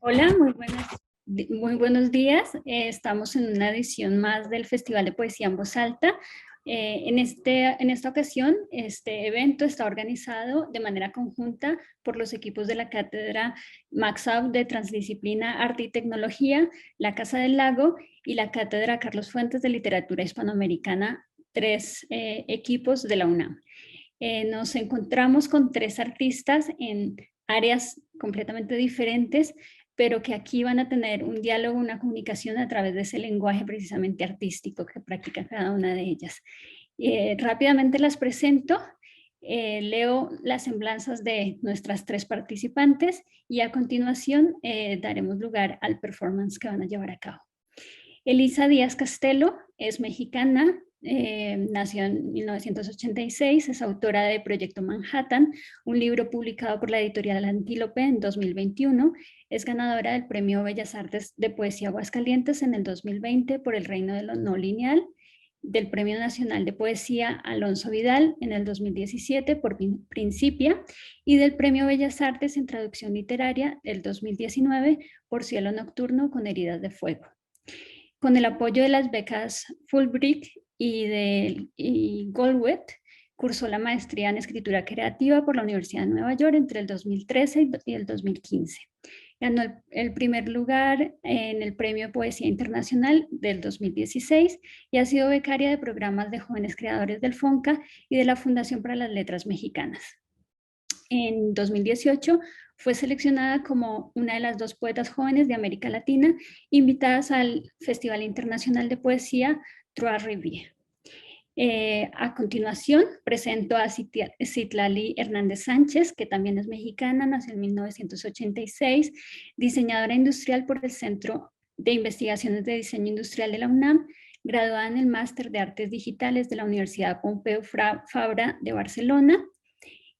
Hola, muy buenos días. Estamos en una edición más del Festival de Poesía en Voz Alta. En esta ocasión, este evento está organizado de manera conjunta por los equipos de la Cátedra Maxab de Transdisciplina, Arte y Tecnología, la Casa del Lago y la Cátedra Carlos Fuentes de Literatura Hispanoamericana, tres equipos de la UNAM. Nos encontramos con tres artistas en áreas completamente diferentes, pero que aquí van a tener un diálogo, una comunicación a través de ese lenguaje precisamente artístico que practica cada una de ellas. Rápidamente las presento, leo las semblanzas de nuestras tres participantes y a continuación daremos lugar al performance que van a llevar a cabo. Elisa Díaz Castelo es mexicana, nació en 1986, es autora de Proyecto Manhattan, un libro publicado por la editorial Antílope en 2021, es ganadora del Premio Bellas Artes de Poesía Aguascalientes en el 2020 por El Reino de lo No Lineal, del Premio Nacional de Poesía Alonso Vidal en el 2017 por Principia y del Premio Bellas Artes en Traducción Literaria del 2019 por Cielo Nocturno con Heridas de Fuego. Con el apoyo de las becas Fulbright y Goldwet, cursó la maestría en escritura creativa por la Universidad de Nueva York entre el 2013 y el 2015. Ganó el primer lugar en el Premio Poesía Internacional del 2016 y ha sido becaria de programas de jóvenes creadores del FONCA y de la Fundación para las Letras Mexicanas. En 2018 fue seleccionada como una de las 2 poetas jóvenes de América Latina invitadas al Festival Internacional de Poesía Trois Rivières. A continuación presento a Citlali Hernández Sánchez, que también es mexicana, nació en 1986, diseñadora industrial por el Centro de Investigaciones de Diseño Industrial de la UNAM, graduada en el Máster de Artes Digitales de la Universidad Pompeu Fabra de Barcelona.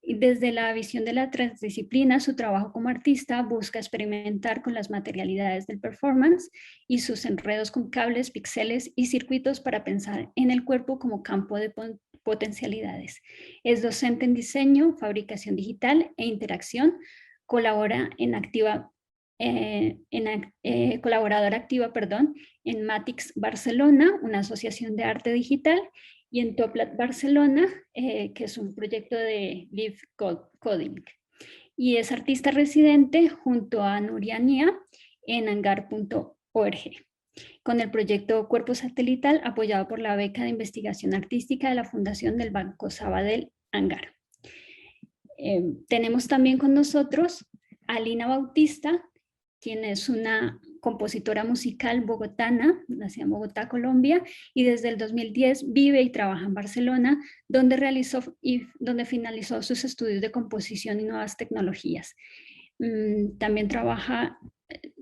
Y desde la visión de la transdisciplina, su trabajo como artista busca experimentar con las materialidades del performance y sus enredos con cables, píxeles y circuitos para pensar en el cuerpo como campo de potencialidades. Es docente en diseño, fabricación digital e interacción, colabora colaboradora activa, en Matix Barcelona, una asociación de arte digital, y en Toplat Barcelona, que es un proyecto de Live Coding. Y es artista residente junto a Nuria Nia en hangar.org, con el proyecto Cuerpo Satelital apoyado por la beca de investigación artística de la Fundación del Banco Sabadell Hangar. Tenemos también con nosotros a Lina Bautista, quien es una compositora musical bogotana, nacida en Bogotá, Colombia, y desde el 2010 vive y trabaja en Barcelona, donde finalizó sus estudios de composición y nuevas tecnologías. También trabaja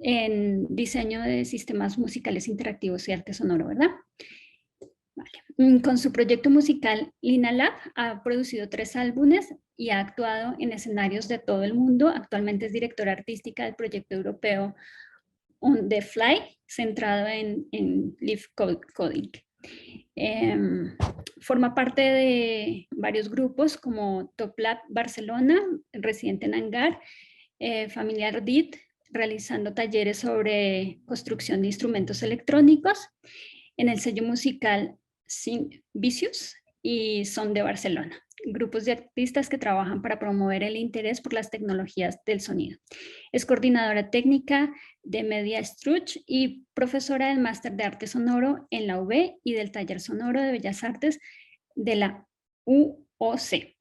en diseño de sistemas musicales interactivos y arte sonoro, ¿verdad? Vale. Con su proyecto musical Lina Lab ha producido 3 álbumes y ha actuado en escenarios de todo el mundo. Actualmente es directora artística del proyecto europeo On the Fly, centrado en Live Coding. Forma parte de varios grupos como Top Lab Barcelona, residente en Hangar, Familiar DIT, realizando talleres sobre construcción de instrumentos electrónicos, en el sello musical Vicious y Son de Barcelona, grupos de artistas que trabajan para promover el interés por las tecnologías del sonido. Es coordinadora técnica de Media Struch y profesora del Máster de Arte Sonoro en la UB y del Taller Sonoro de Bellas Artes de la UOC.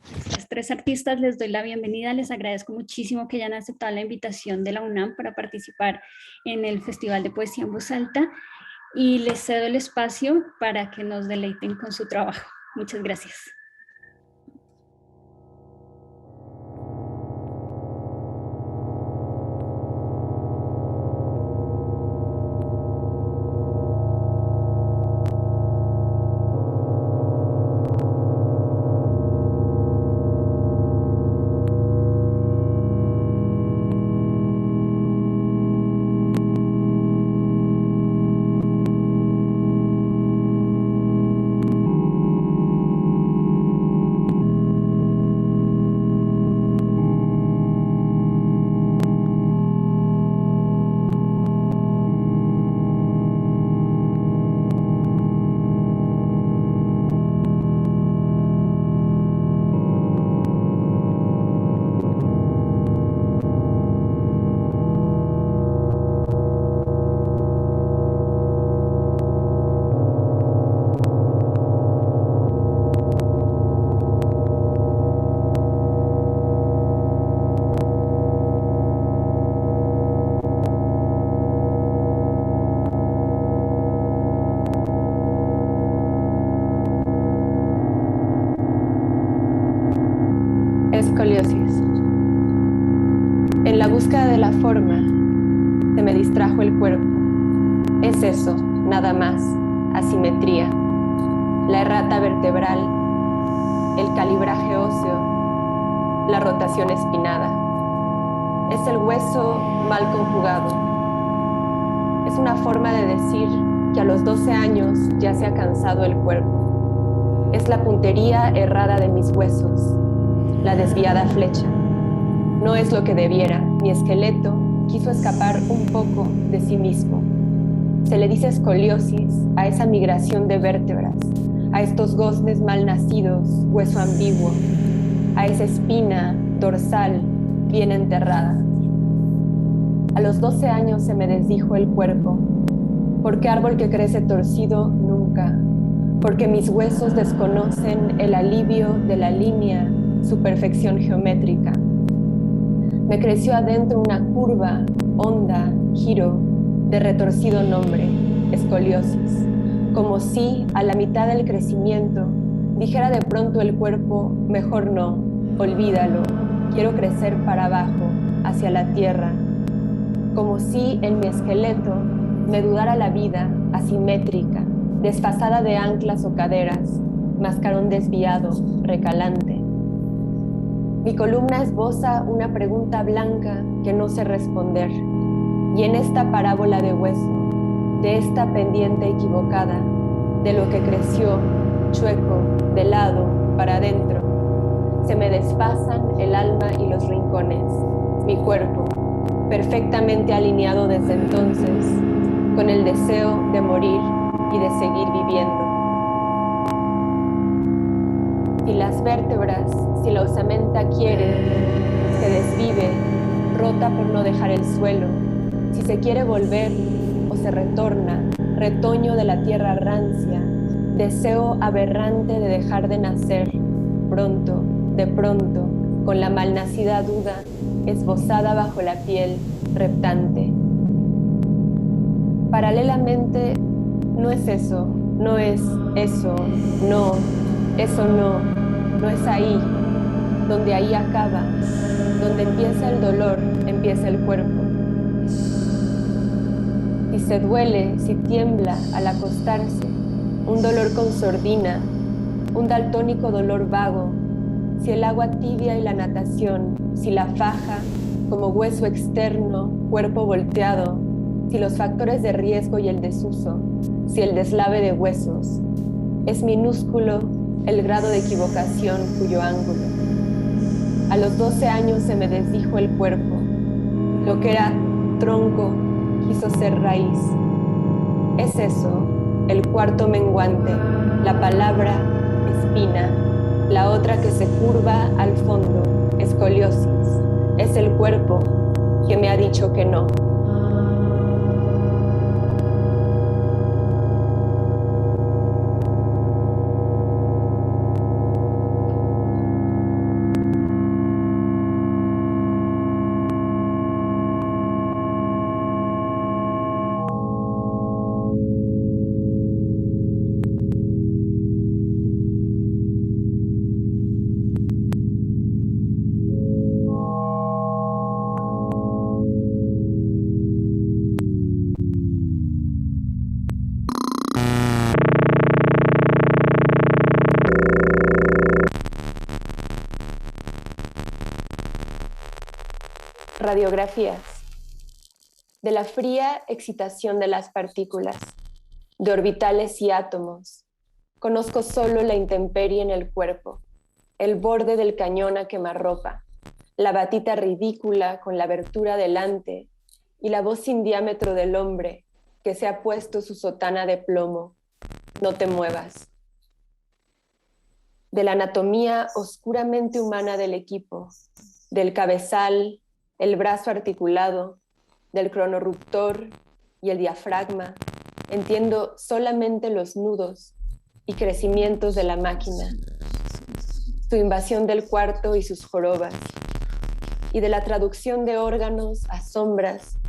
A las 3 artistas les doy la bienvenida, les agradezco muchísimo que hayan aceptado la invitación de la UNAM para participar en el Festival de Poesía en Voz Alta y les cedo el espacio para que nos deleiten con su trabajo. Muchas gracias. En la búsqueda de la forma, se me distrajo el cuerpo. Es eso, nada más, asimetría. La errata vertebral, el calibraje óseo, la rotación espinada. Es el hueso mal conjugado. Es una forma de decir que a los 12 años ya se ha cansado el cuerpo. Es la puntería errada de mis huesos, la desviada flecha. No es lo que debiera. Mi esqueleto quiso escapar un poco de sí mismo. Se le dice escoliosis a esa migración de vértebras, a estos goznes mal nacidos, hueso ambiguo, a esa espina dorsal bien enterrada. A los 12 años se me desdijo el cuerpo, porque árbol que crece torcido nunca, porque mis huesos desconocen el alivio de la línea, su perfección geométrica. Me creció adentro una curva, honda, giro, de retorcido nombre, escoliosis, como si a la mitad del crecimiento dijera de pronto el cuerpo, mejor no, olvídalo, quiero crecer para abajo, hacia la tierra, como si en mi esqueleto me dudara la vida, asimétrica, desfasada de anclas o caderas, mascarón desviado, recalante. Mi columna esboza una pregunta blanca que no sé responder, y en esta parábola de hueso, de esta pendiente equivocada, de lo que creció, chueco, de lado, para adentro, se me desfasan el alma y los rincones, mi cuerpo, perfectamente alineado desde entonces, con el deseo de morir y de seguir viviendo. Si las vértebras, si la osamenta quiere, se desvive, rota por no dejar el suelo, si se quiere volver o se retorna, retoño de la tierra rancia, deseo aberrante de dejar de nacer, pronto, de pronto, con la malnacida duda esbozada bajo la piel reptante. Paralelamente, no es eso, no es eso, no, eso no es ahí, donde ahí acaba, donde empieza el dolor, empieza el cuerpo. Si se duele, si tiembla al acostarse, un dolor con sordina, un daltónico dolor vago, si el agua tibia y la natación, si la faja como hueso externo, cuerpo volteado, si los factores de riesgo y el desuso, si el deslave de huesos, es minúsculo el grado de equivocación cuyo ángulo. A los 12 años se me desdijo el cuerpo, lo que era tronco quiso ser raíz. Es eso, el cuarto menguante, la palabra espina, la otra que se curva al fondo, escoliosis. Es el cuerpo que me ha dicho que no. Radiografías. De la fría excitación de las partículas, de orbitales y átomos, conozco solo la intemperie en el cuerpo, el borde del cañón a quemarropa, la batita ridícula con la abertura delante y la voz sin diámetro del hombre que se ha puesto su sotana de plomo. No te muevas. De la anatomía oscuramente humana del equipo, del cabezal, el brazo articulado, del cronorruptor y el diafragma, entiendo solamente los nudos y crecimientos de la máquina, su invasión del cuarto y sus jorobas, y de la traducción de órganos a sombras,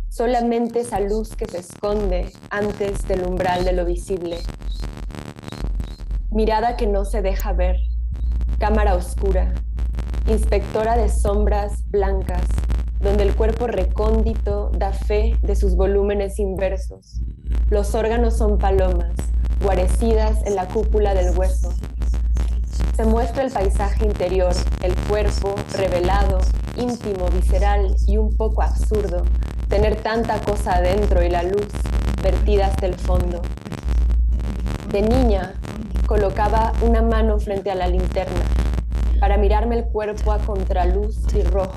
solamente esa luz que se esconde antes del umbral de lo visible. Mirada que no se deja ver, cámara oscura, inspectora de sombras blancas, donde el cuerpo recóndito da fe de sus volúmenes inversos. Los órganos son palomas, guarecidas en la cúpula del hueso. Se muestra el paisaje interior, el cuerpo revelado, íntimo, visceral y un poco absurdo, tener tanta cosa adentro y la luz vertida hasta el fondo. De niña, colocaba una mano frente a la linterna para mirarme el cuerpo a contraluz y rojo,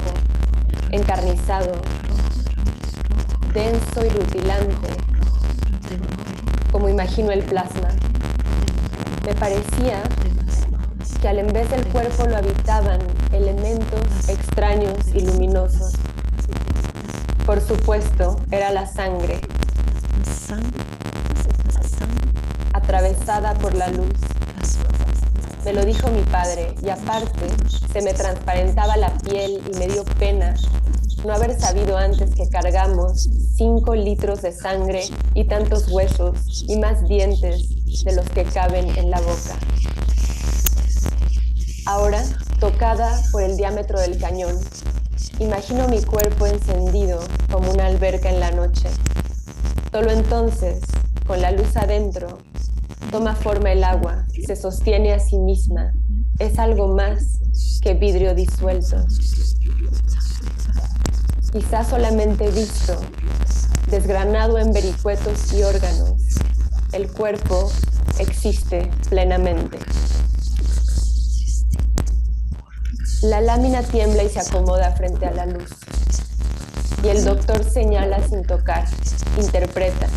encarnizado, denso y rutilante, como imagino el plasma. Me parecía que en vez del cuerpo lo habitaban elementos extraños y luminosos. Por supuesto, era la sangre, atravesada por la luz. Me lo dijo mi padre, y aparte se me transparentaba la piel y me dio pena no haber sabido antes que cargamos 5 litros de sangre y tantos huesos y más dientes de los que caben en la boca. Ahora, tocada por el diámetro del cañón, imagino mi cuerpo encendido como una alberca en la noche. Solo entonces, con la luz adentro, toma forma el agua, se sostiene a sí misma. Es algo más que vidrio disuelto. Quizás solamente visto, desgranado en vericuetos y órganos, el cuerpo existe plenamente. La lámina tiembla y se acomoda frente a la luz. Y el doctor señala sin tocar, interpreta,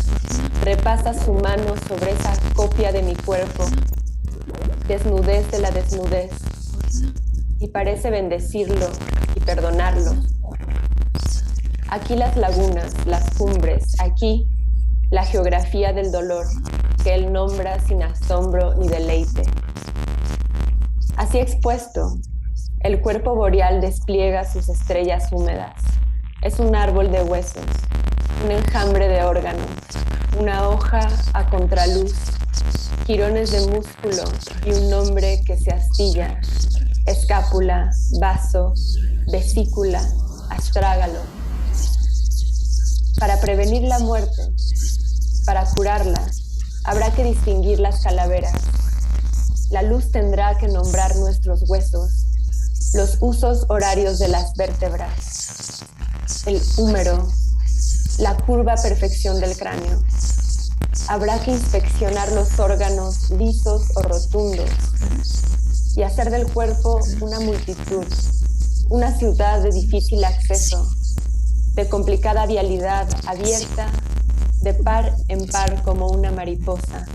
repasa su mano sobre esa copia de mi cuerpo, desnudez de la desnudez, y parece bendecirlo y perdonarlo. Aquí las lagunas, las cumbres, aquí la geografía del dolor, que él nombra sin asombro ni deleite. Así expuesto, el cuerpo boreal despliega sus estrellas húmedas. Es un árbol de huesos, un enjambre de órganos, una hoja a contraluz, jirones de músculo y un nombre que se astilla, escápula, vaso, vesícula, astrágalo. Para prevenir la muerte, para curarla, habrá que distinguir las calaveras. La luz tendrá que nombrar nuestros huesos, los usos horarios de las vértebras, el húmero, la curva perfección del cráneo. Habrá que inspeccionar los órganos lisos o rotundos y hacer del cuerpo una multitud, una ciudad de difícil acceso, de complicada vialidad abierta, de par en par como una mariposa,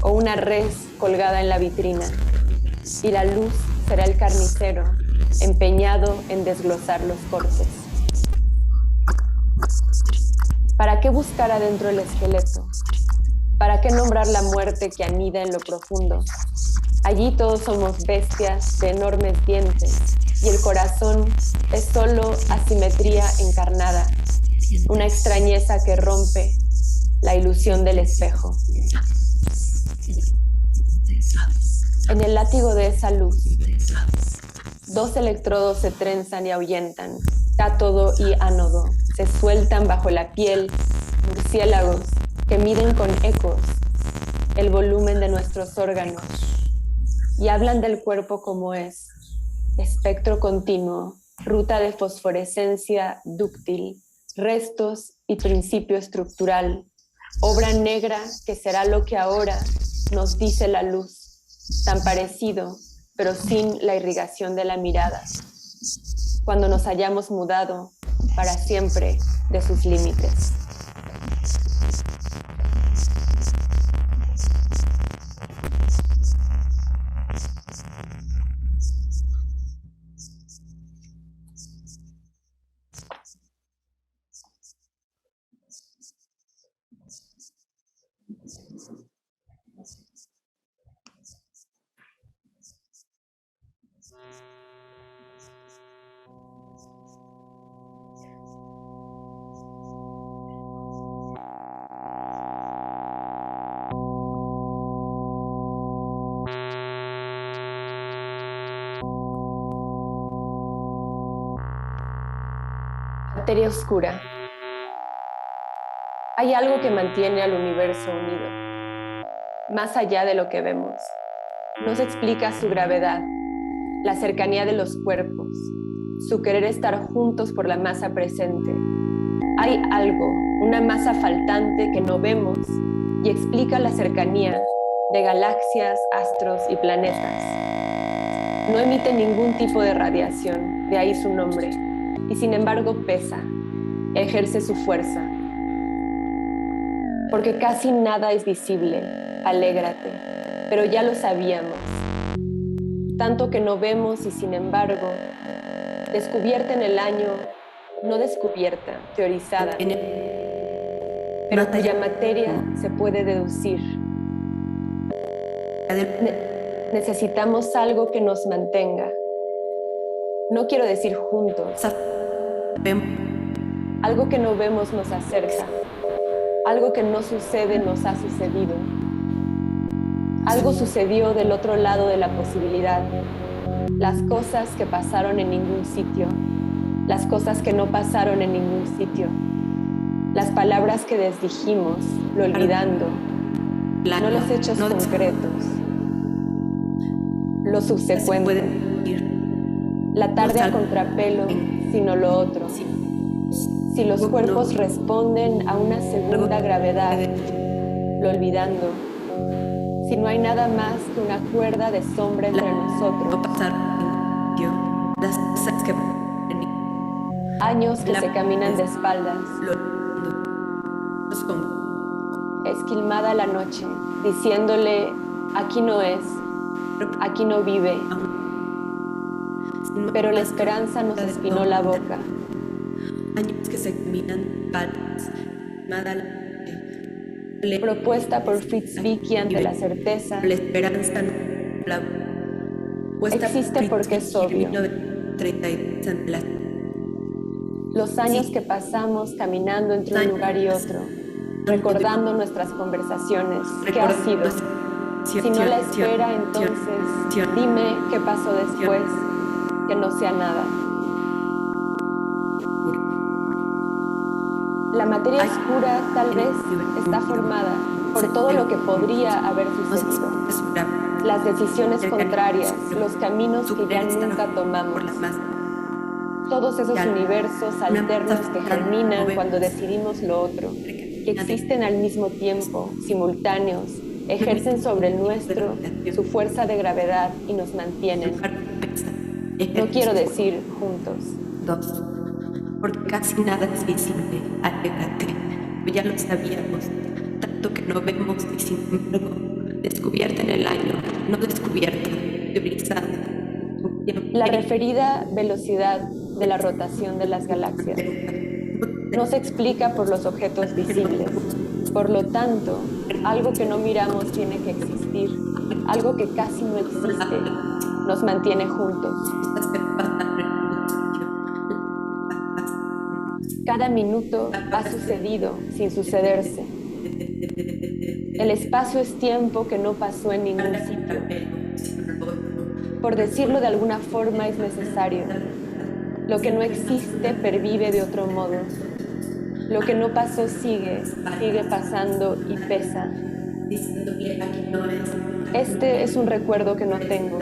o una res colgada en la vitrina, y la luz será el carnicero, empeñado en desglosar los cortes. ¿Para qué buscar adentro el esqueleto? ¿Para qué nombrar la muerte que anida en lo profundo? Allí todos somos bestias de enormes dientes, y el corazón es solo asimetría encarnada, una extrañeza que rompe la ilusión del espejo. En el látigo de esa luz, 2 electrodos se trenzan y ahuyentan, cátodo y ánodo, se sueltan bajo la piel, murciélagos que miden con ecos el volumen de nuestros órganos y hablan del cuerpo como es, espectro continuo, ruta de fosforescencia dúctil, restos y principio estructural, obra negra que será lo que ahora nos dice la luz, tan parecido, pero sin la irrigación de la mirada, cuando nos hayamos mudado para siempre de sus límites. Materia oscura. Hay algo que mantiene al universo unido, más allá de lo que vemos. No se explica su gravedad, la cercanía de los cuerpos, su querer estar juntos por la masa presente. Hay algo, una masa faltante que no vemos y explica la cercanía de galaxias, astros y planetas. No emite ningún tipo de radiación, de ahí su nombre, y sin embargo pesa, ejerce su fuerza. Porque casi nada es visible, alégrate, pero ya lo sabíamos. Tanto que no vemos y sin embargo, descubierta en el año, no descubierta, teorizada, pero cuya materia se puede deducir. Necesitamos algo que nos mantenga. No quiero decir juntos. Algo que no vemos nos acerca. Algo que no sucede nos ha sucedido. Algo sucedió del otro lado de la posibilidad. Las cosas que pasaron en ningún sitio. Las cosas que no pasaron en ningún sitio. Las palabras que desdijimos, lo olvidando. No los hechos concretos. Lo subsecuente. La tarde a contrapelo, sino lo otro. Si los cuerpos responden a una segunda gravedad, lo olvidando. Si no hay nada más que una cuerda de sombra entre nosotros. Años que se caminan de espaldas. Esquilmada la noche, diciéndole, aquí no es, aquí no vive. Pero la esperanza nos espinó la boca. Años que se caminan patas, nada propuesta por Fritz Vicky ante la certeza. La esperanza no existe porque es obvio. Los años que pasamos caminando entre un lugar y otro, recordando nuestras conversaciones, ¿qué ha sido? Si no la espera, entonces dime qué pasó después, que no sea nada. La materia oscura tal vez está formada por todo lo que podría haber sucedido. Las decisiones contrarias, los caminos que ya nunca tomamos. Todos esos universos alternos que germinan cuando decidimos lo otro, que existen al mismo tiempo, simultáneos, ejercen sobre el nuestro su fuerza de gravedad y nos mantienen. No quiero decir juntos. Porque casi nada es visible, alégrate, ya lo sabíamos, tanto que no vemos y sin embargo, descubierta en el año, no descubierta, teorizada. La referida velocidad de la rotación de las galaxias no se explica por los objetos visibles, por lo tanto, algo que no miramos tiene que existir, algo que casi no existe, nos mantiene juntos. Cada minuto ha sucedido sin sucederse. El espacio es tiempo que no pasó en ningún sitio. Por decirlo de alguna forma es necesario. Lo que no existe pervive de otro modo. Lo que no pasó sigue pasando y pesa. Este es un recuerdo que no tengo.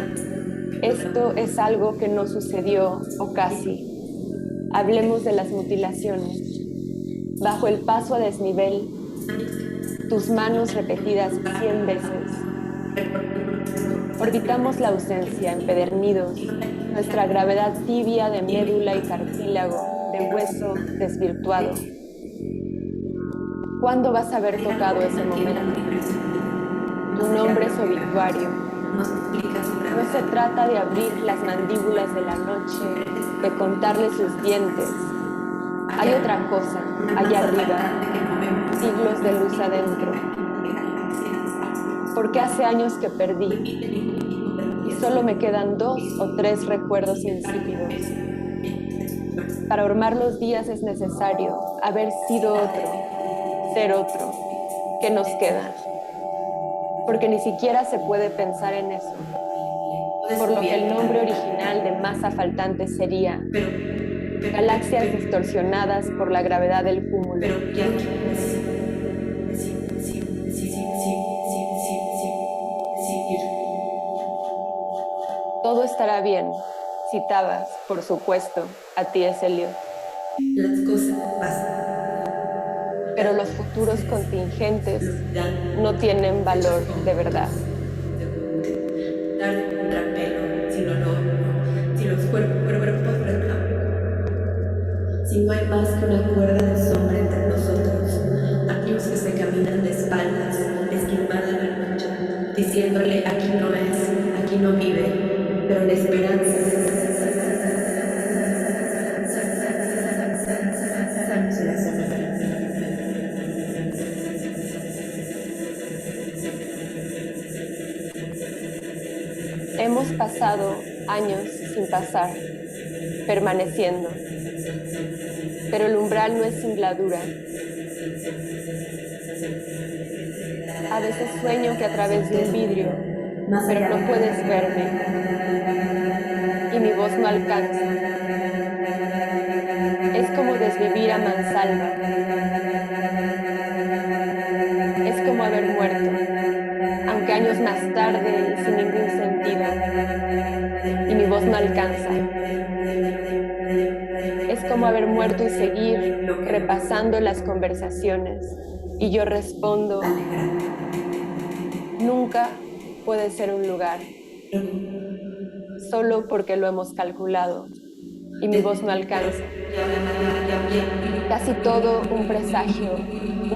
Esto es algo que no sucedió o casi. Hablemos de las mutilaciones. Bajo el paso a desnivel, tus manos repetidas 100 veces. Orbitamos la ausencia, empedernidos, nuestra gravedad tibia de médula y cartílago, de hueso desvirtuado. ¿Cuándo vas a haber tocado ese momento? Tu nombre es obituario. No se trata de abrir las mandíbulas de la noche, de contarle sus dientes. Hay otra cosa, allá arriba, siglos de luz adentro. Porque hace años que perdí, y solo me quedan 2 o 3 recuerdos insípidos. Para ormar los días es necesario haber sido otro, ser otro. ¿Qué nos queda? Porque ni siquiera se puede pensar en eso. Por lo que el nombre original de masa faltante sería galaxias distorsionadas por la gravedad del cúmulo. Pero ya Todo estará bien, citabas, por supuesto, a T.S. Eliot. las cosas pasan. Pero los futuros contingentes no tienen valor de verdad. Dar un trapelo, sin olor, si los cuerpos rezaban. Si no hay más que una cuerda de sombra entre nosotros, aquellos que se caminan de espaldas, esquivando la noche, diciéndole aquí no es, aquí no vive, pero la esperanza. Hemos pasado años sin pasar, permaneciendo, pero el umbral no es singladura. A veces sueño que a través de un vidrio, pero no puedes verme, y mi voz no alcanza. Es como desvivir a mansalva. Es como haber muerto, aunque años más tarde y sin ningún sentido, y mi voz no alcanza. Es como haber muerto y seguir repasando las conversaciones, y yo respondo, nunca puede ser un lugar, solo porque lo hemos calculado, y mi voz no alcanza. Casi todo un presagio,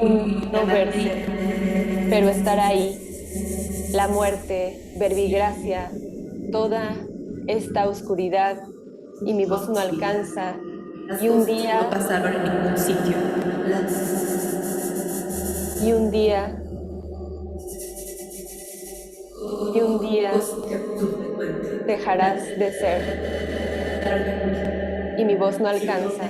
un no verse, pero estar ahí, la muerte, verbigracia, toda esta oscuridad, y mi voz no alcanza, y un día No pasaron en ningún sitio. y un día y un día dejarás de ser, y mi voz no alcanza,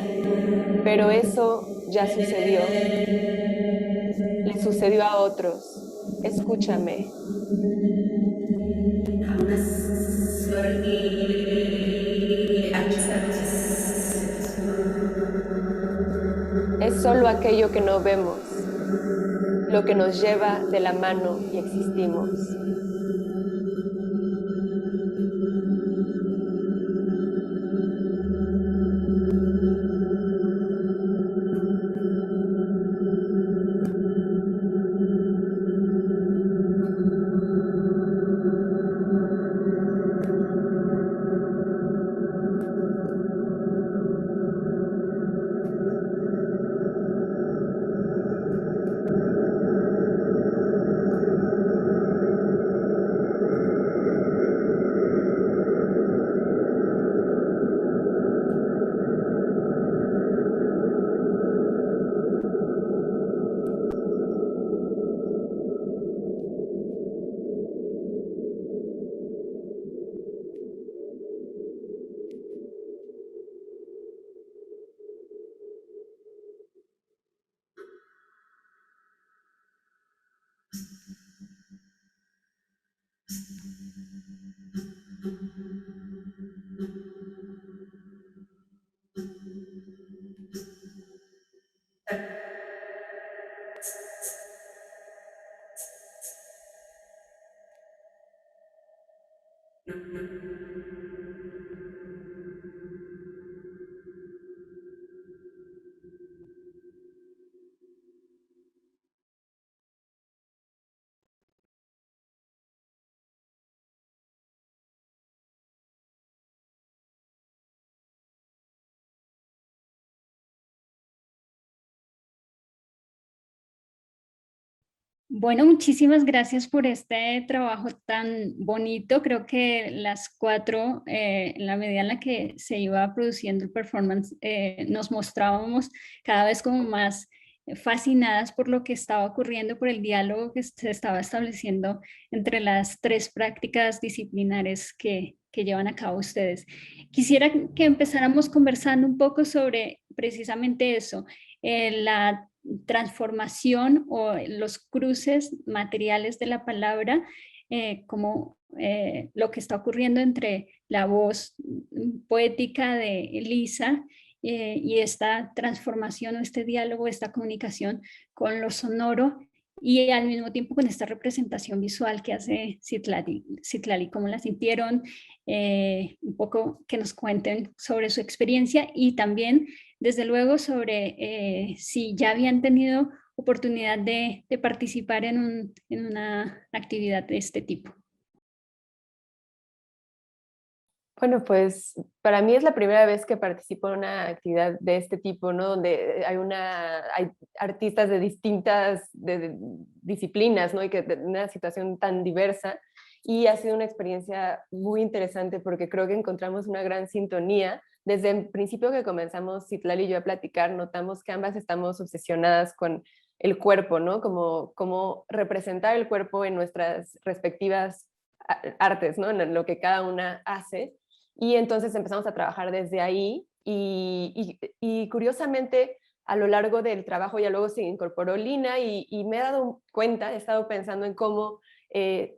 pero eso ya sucedió, le sucedió a otros. Escúchame. Es solo aquello que no vemos, lo que nos lleva de la mano y existimos. Bueno, muchísimas gracias por este trabajo tan bonito. Creo que las cuatro, en la medida en la que se iba produciendo el performance, nos mostrábamos cada vez como más fascinadas por lo que estaba ocurriendo, por el diálogo que se estaba estableciendo entre las tres prácticas disciplinares que llevan a cabo ustedes. Quisiera que empezáramos conversando un poco sobre precisamente eso, la transformación o los cruces materiales de la palabra, como lo que está ocurriendo entre la voz poética de Elisa y esta transformación o este diálogo, esta comunicación con lo sonoro y al mismo tiempo con esta representación visual que hace Citlali. Citlali, ¿cómo la sintieron? Un poco que nos cuenten sobre su experiencia y también, desde luego, sobre si ya habían tenido oportunidad de participar en una actividad de este tipo. Bueno, pues para mí es la primera vez que participo en una actividad de este tipo, ¿no? Donde hay artistas de distintas disciplinas, ¿no? Y que de una situación tan diversa. Y ha sido una experiencia muy interesante porque creo que encontramos una gran sintonía. Desde el principio que comenzamos Citlali y yo a platicar, notamos que ambas estamos obsesionadas con el cuerpo, ¿no? Como representar el cuerpo en nuestras respectivas artes, ¿no? En lo que cada una hace. Y entonces empezamos a trabajar desde ahí y curiosamente a lo largo del trabajo ya luego se incorporó Lina y me he dado cuenta, he estado pensando en cómo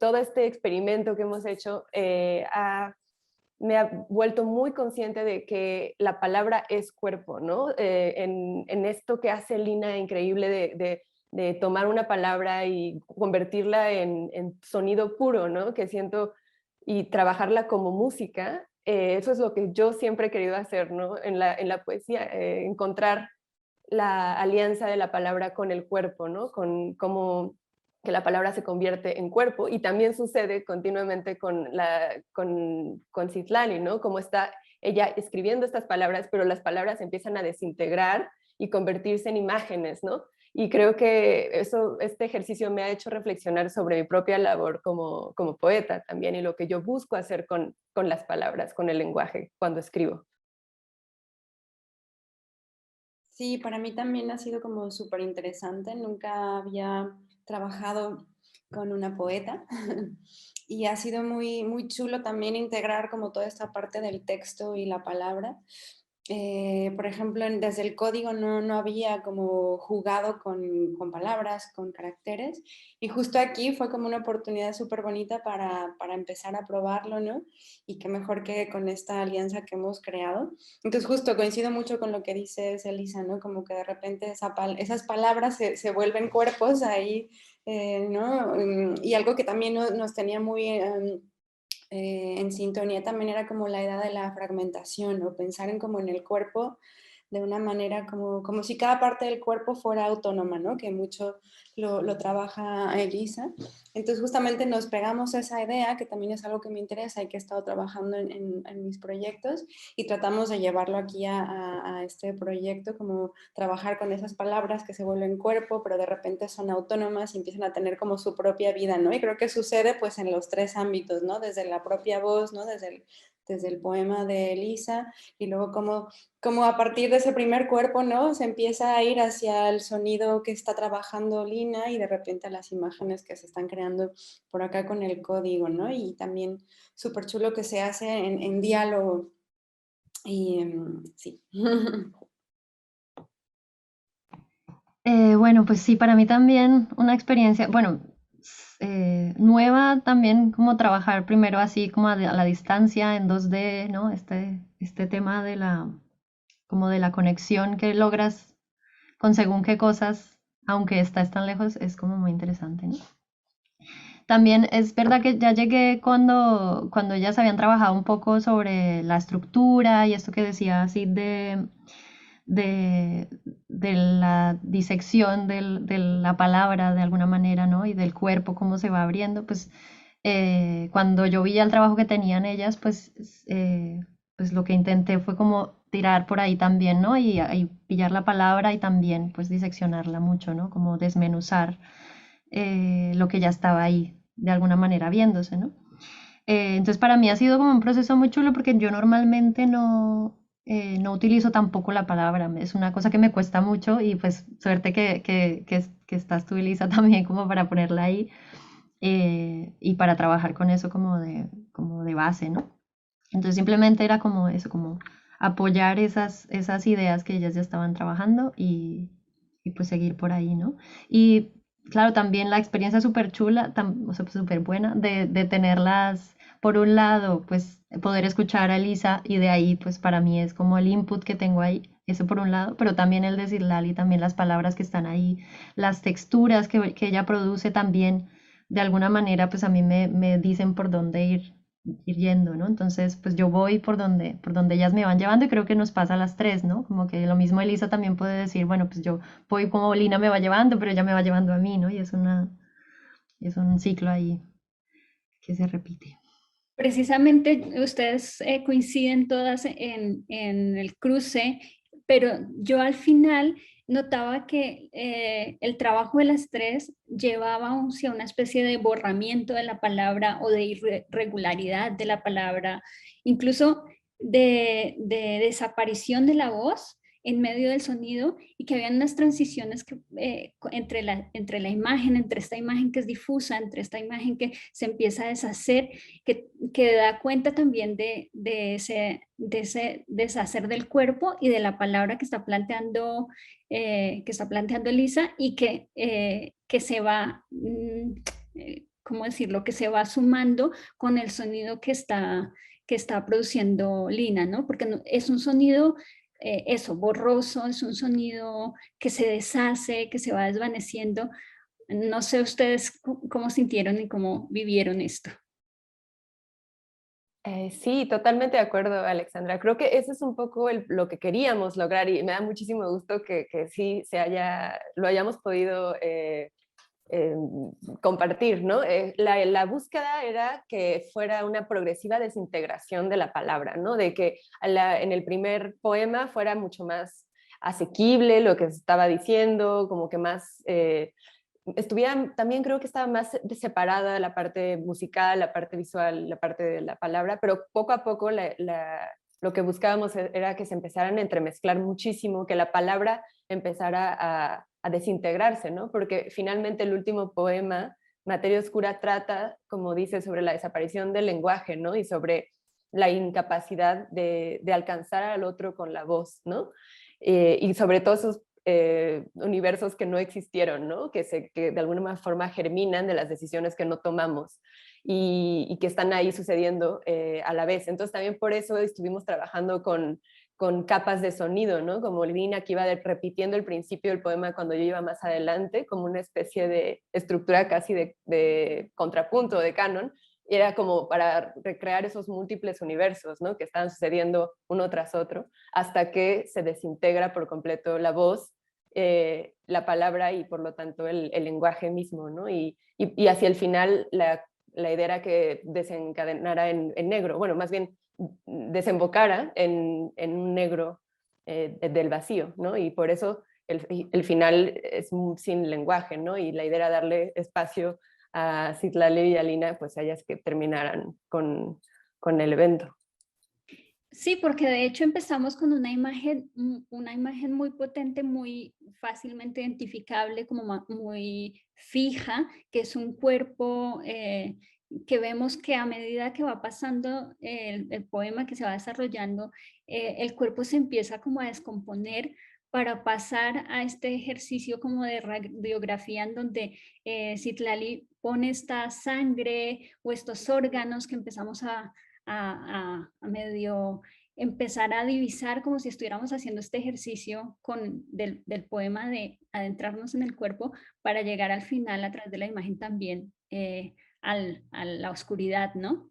todo este experimento que hemos hecho me ha vuelto muy consciente de que la palabra es cuerpo, ¿no? En esto que hace Lina increíble de tomar una palabra y convertirla en sonido puro, ¿no? Que siento y trabajarla como música, eso es lo que yo siempre he querido hacer, ¿no? En la poesía, encontrar la alianza de la palabra con el cuerpo, ¿no? Con cómo que la palabra se convierte en cuerpo y también sucede continuamente con Citlali, ¿no? Como está ella escribiendo estas palabras, pero las palabras empiezan a desintegrar y convertirse en imágenes, ¿no? Y creo que este ejercicio me ha hecho reflexionar sobre mi propia labor como poeta también y lo que yo busco hacer con las palabras, con el lenguaje cuando escribo. Sí, para mí también ha sido como súper interesante. Nunca había trabajado con una poeta y ha sido muy, muy chulo también integrar como toda esta parte del texto y la palabra. Por ejemplo, desde el código no había como jugado con palabras, con caracteres, y justo aquí fue como una oportunidad súper bonita para empezar a probarlo, ¿no? Y qué mejor que con esta alianza que hemos creado. Entonces justo coincido mucho con lo que dices, Elisa, ¿no? Como que de repente esas palabras se vuelven cuerpos ahí, ¿no? Y algo que también nos tenía muy en sintonía también era como la idea de la fragmentación o pensar en como en el cuerpo de una manera como si cada parte del cuerpo fuera autónoma, ¿no? Que mucho lo trabaja Elisa. Entonces justamente nos pegamos a esa idea, que también es algo que me interesa y que he estado trabajando en mis proyectos, y tratamos de llevarlo aquí a este proyecto, como trabajar con esas palabras que se vuelven cuerpo, pero de repente son autónomas y empiezan a tener como su propia vida, ¿no? Y creo que sucede pues en los tres ámbitos, ¿no? Desde la propia voz, ¿no? Desde el poema de Elisa, y luego como a partir de ese primer cuerpo, ¿no? Se empieza a ir hacia el sonido que está trabajando Lina y de repente a las imágenes que se están creando por acá con el código, ¿no? Y también súper chulo que se hace en diálogo. Y sí. Bueno, pues sí, para mí también una experiencia, bueno, nueva también como trabajar primero así como a la distancia en 2D, ¿no? Este tema de como de la conexión que logras con según qué cosas, aunque estás tan lejos, es como muy interesante, ¿no? También es verdad que ya llegué cuando ellas habían trabajado un poco sobre la estructura y esto que decía así de, de la disección de la palabra de alguna manera, ¿no? Y del cuerpo, cómo se va abriendo, pues cuando yo vi ya el trabajo que tenían ellas, pues lo que intenté fue como tirar por ahí también, ¿no? Y pillar la palabra y también pues diseccionarla mucho, ¿no? Como desmenuzar lo que ya estaba ahí de alguna manera viéndose, ¿no? Entonces para mí ha sido como un proceso muy chulo porque yo normalmente no utilizo tampoco la palabra, es una cosa que me cuesta mucho y pues suerte que estás tú, Elisa, también como para ponerla ahí y para trabajar con eso como de base, ¿no? Entonces simplemente era como eso, como apoyar esas ideas que ellas ya estaban trabajando y pues seguir por ahí, ¿no? Y claro, también la experiencia súper chula, o sea, súper buena de tenerlas, por un lado, pues poder escuchar a Elisa y de ahí, pues para mí es como el input que tengo ahí, eso por un lado, pero también el de Citlali, también las palabras que están ahí, las texturas que ella produce también, de alguna manera, pues a mí me dicen por dónde ir yendo, ¿no? Entonces, pues yo voy por donde ellas me van llevando y creo que nos pasa a las tres, ¿no? Como que lo mismo Elisa también puede decir, bueno, pues yo voy como Lina me va llevando, pero ella me va llevando a mí, ¿no? Y es un ciclo ahí que se repite. Precisamente ustedes coinciden todas en el cruce, pero yo al final notaba que el trabajo de las tres llevaba hacia una especie de borramiento de la palabra o de irregularidad de la palabra, incluso de desaparición de la voz en medio del sonido y que habían unas transiciones que, entre la imagen, entre esta imagen que es difusa, entre esta imagen que se empieza a deshacer, que da cuenta también de ese deshacer del cuerpo y de la palabra que está planteando Elisa y que se va, ¿cómo decirlo? Que se va sumando con el sonido que está produciendo Lina, ¿no? Porque es un sonido eso, borroso, es un sonido que se deshace, que se va desvaneciendo. No sé ustedes cómo sintieron y cómo vivieron esto. Sí, totalmente de acuerdo, Alexandra. Creo que eso es un poco lo que queríamos lograr y me da muchísimo gusto que sí lo hayamos podido eh, compartir, ¿no? La búsqueda era que fuera una progresiva desintegración de la palabra, ¿no? De que en el primer poema fuera mucho más asequible lo que se estaba diciendo, como que más estuviera, también creo que estaba más separada la parte musical, la parte visual, la parte de la palabra, pero poco a poco lo que buscábamos era que se empezaran a entremezclar muchísimo, que la palabra empezara a desintegrarse, ¿no? Porque finalmente el último poema, Materia Oscura, trata, como dice, sobre la desaparición del lenguaje, ¿no? Y sobre la incapacidad de alcanzar al otro con la voz, ¿no? Y sobre todo esos universos que no existieron, ¿no? Que de alguna forma germinan de las decisiones que no tomamos y que están ahí sucediendo a la vez. Entonces también por eso estuvimos trabajando con capas de sonido, ¿no? Como Lina que iba repitiendo el principio del poema cuando yo iba más adelante, como una especie de estructura casi de contrapunto, de canon, y era como para recrear esos múltiples universos, ¿no? Que estaban sucediendo uno tras otro, hasta que se desintegra por completo la voz, la palabra y por lo tanto el lenguaje mismo, ¿no? Y hacia el final la idea era que desencadenara en negro, bueno, más bien desembocara en un negro del vacío, ¿no? Y por eso el final es sin lenguaje, ¿no? Y la idea era darle espacio a Citlali y a Lina, pues a ellas que terminaran con el evento. Sí, porque de hecho empezamos con una imagen muy potente, muy fácilmente identificable, como muy fija, que es un cuerpo que vemos que a medida que va pasando el poema, que se va desarrollando, el cuerpo se empieza como a descomponer para pasar a este ejercicio como de radiografía en donde Citlali pone esta sangre o estos órganos que empezamos a medio empezar a divisar como si estuviéramos haciendo este ejercicio del poema de adentrarnos en el cuerpo para llegar al final a través de la imagen también a la oscuridad, ¿no?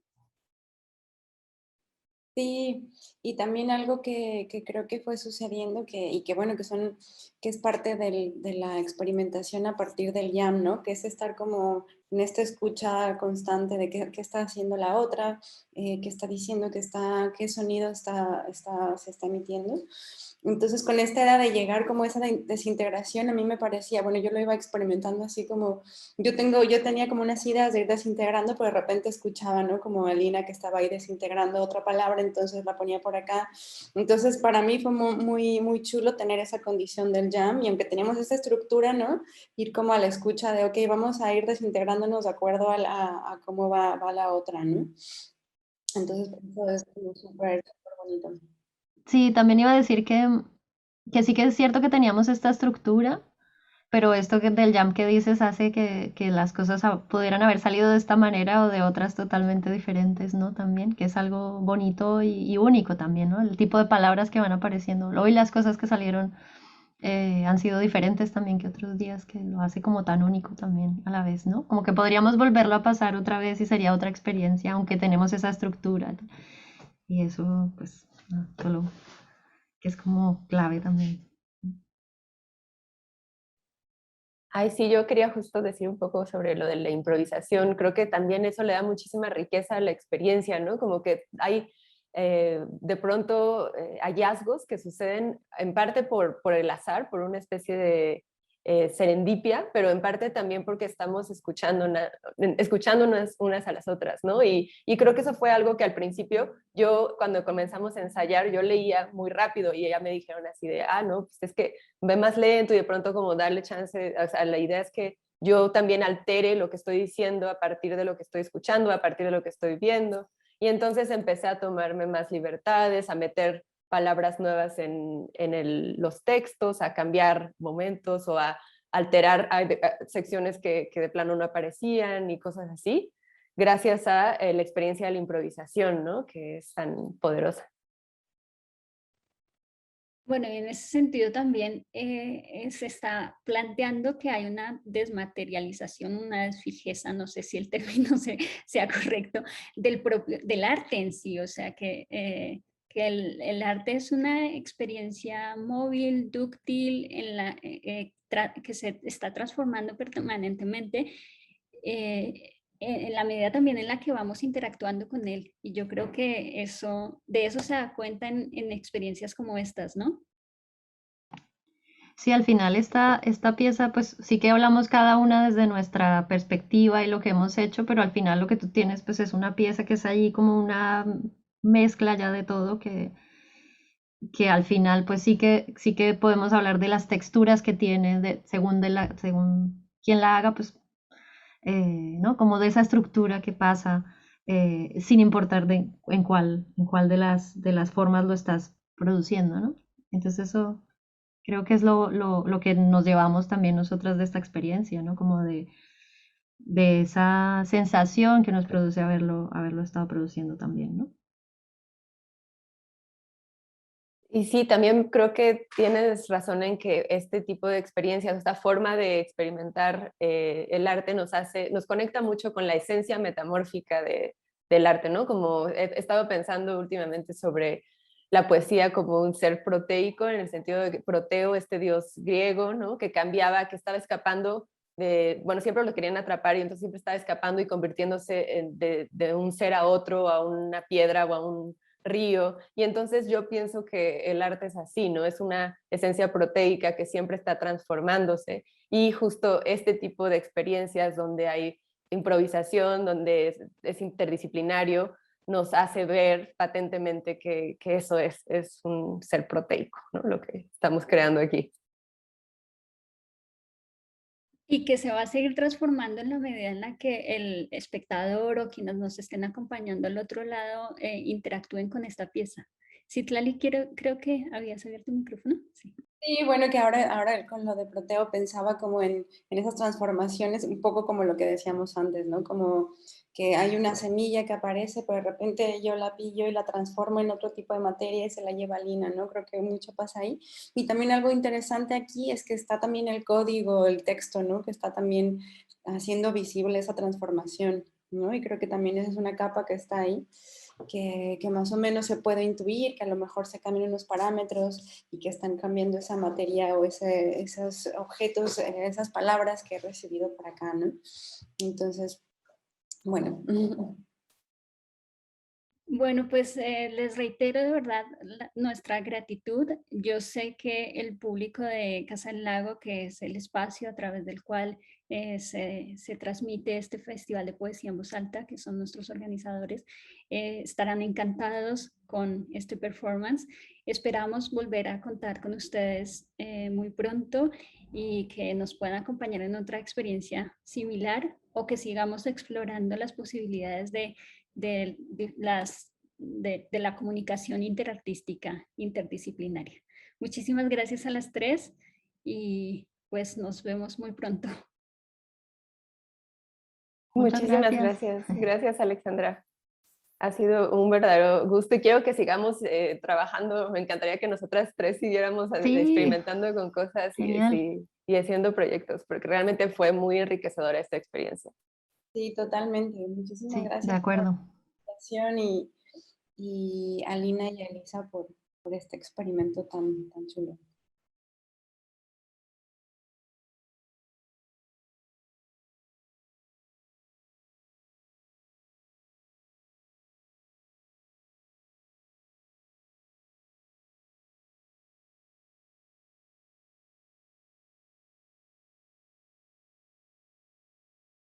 Sí, y también algo que creo que fue sucediendo y que bueno, que es parte de la experimentación a partir del jam, ¿no? Que es estar como en esta escucha constante de qué está haciendo la otra, qué está diciendo, qué sonido se está emitiendo. Entonces, con esta edad de llegar como esa desintegración, a mí me parecía, bueno, yo lo iba experimentando así como, yo tenía como unas ideas de ir desintegrando, pero de repente escuchaba, ¿no? Como Alina que estaba ahí desintegrando otra palabra, entonces la ponía por acá. Entonces, para mí fue muy, muy chulo tener esa condición del jam, y aunque teníamos esta estructura, ¿no? Ir como a la escucha de, ok, vamos a ir desintegrándonos de acuerdo a cómo va la otra, ¿no? Entonces, eso es como súper, súper bonito. Sí, también iba a decir que sí que es cierto que teníamos esta estructura, pero esto del jam que dices hace que las cosas pudieran haber salido de esta manera o de otras totalmente diferentes, ¿no? También, que es algo bonito y único también, ¿no? El tipo de palabras que van apareciendo. Hoy las cosas que salieron han sido diferentes también que otros días, que lo hace como tan único también a la vez, ¿no? Como que podríamos volverlo a pasar otra vez y sería otra experiencia, aunque tenemos esa estructura. Y eso, pues, no, solo que es como clave también. Ay, sí, yo quería justo decir un poco sobre lo de la improvisación. Creo que también eso le da muchísima riqueza a la experiencia, ¿no? Como que hay de pronto hallazgos que suceden en parte por el azar, por una especie de serendipia, pero en parte también porque estamos escuchándonos unas a las otras, ¿no? Y creo que eso fue algo que al principio yo, cuando comenzamos a ensayar, yo leía muy rápido y ya me dijeron así de, ah, no, pues es que ve más lento y de pronto como darle chance, o sea, la idea es que yo también altere lo que estoy diciendo a partir de lo que estoy escuchando, a partir de lo que estoy viendo. Y entonces empecé a tomarme más libertades, a meter palabras nuevas en los textos, a cambiar momentos o a alterar secciones que de plano no aparecían y cosas así, gracias a la experiencia de la improvisación, ¿no? Que es tan poderosa. Bueno, y en ese sentido también se está planteando que hay una desmaterialización, una desfijeza, no sé si el término sea correcto, del arte en sí, o sea que el arte es una experiencia móvil, dúctil, que se está transformando permanentemente. En la medida también en la que vamos interactuando con él. Y yo creo que de eso se da cuenta en experiencias como estas, ¿no? Sí, al final esta pieza, pues sí que hablamos cada una desde nuestra perspectiva y lo que hemos hecho, pero al final lo que tú tienes, pues es una pieza que es ahí como una mezcla ya de todo que al final, pues sí que podemos hablar de las texturas que tiene, según quien la haga, pues ¿no? Como de esa estructura que pasa, sin importar en cuál de las formas lo estás produciendo, ¿no? Entonces eso creo que es lo que nos llevamos también nosotras de esta experiencia, ¿no? Como de esa sensación que nos produce haberlo estado produciendo también, ¿no? Y sí, también creo que tienes razón en que este tipo de experiencias, esta forma de experimentar el arte nos conecta mucho con la esencia metamórfica del arte, ¿no? Como he estado pensando últimamente sobre la poesía como un ser proteico, en el sentido de que Proteo, este dios griego, ¿no? Que cambiaba, que estaba escapando bueno, siempre lo querían atrapar y entonces siempre estaba escapando y convirtiéndose de un ser a otro, a una piedra o a un río. Y entonces yo pienso que el arte es así, ¿no? Es una esencia proteica que siempre está transformándose. Y justo este tipo de experiencias donde hay improvisación, donde es interdisciplinario, nos hace ver patentemente que eso es un ser proteico, ¿no? Lo que estamos creando aquí. Y que se va a seguir transformando en la medida en la que el espectador o quienes nos estén acompañando al otro lado interactúen con esta pieza. Citlali, creo que habías abierto el micrófono. Sí. Sí, bueno, que ahora con lo de Proteo pensaba como en esas transformaciones, un poco como lo que decíamos antes, ¿no? Como que hay una semilla que aparece, pero de repente yo la pillo y la transformo en otro tipo de materia y se la lleva Lina, ¿no? Creo que mucho pasa ahí. Y también algo interesante aquí es que está también el código, el texto, ¿no? Que está también haciendo visible esa transformación, ¿no? Y creo que también esa es una capa que está ahí. Que más o menos se puede intuir, que a lo mejor se cambian unos parámetros y que están cambiando esa materia o esos objetos, esas palabras que he recibido por acá, ¿no? Entonces, bueno. Bueno, pues les reitero de verdad nuestra gratitud. Yo sé que el público de Casa del Lago, que es el espacio a través del cual se transmite este Festival de Poesía en Voz Alta, que son nuestros organizadores, estarán encantados con este performance. Esperamos volver a contar con ustedes muy pronto y que nos puedan acompañar en otra experiencia similar o que sigamos explorando las posibilidades de la comunicación interartística interdisciplinaria. Muchísimas gracias a las tres y pues nos vemos muy pronto. Muchas Muchísimas gracias. gracias. Gracias, Alexandra. Ha sido un verdadero gusto y quiero que sigamos trabajando. Me encantaría que nosotras tres siguiéramos Sí, experimentando con cosas genial. y haciendo proyectos, porque realmente fue muy enriquecedora esta experiencia. Sí, totalmente. Muchísimas Sí, de gracias por la acuerdo. invitación y a Lina y a Elisa por este experimento tan chulo.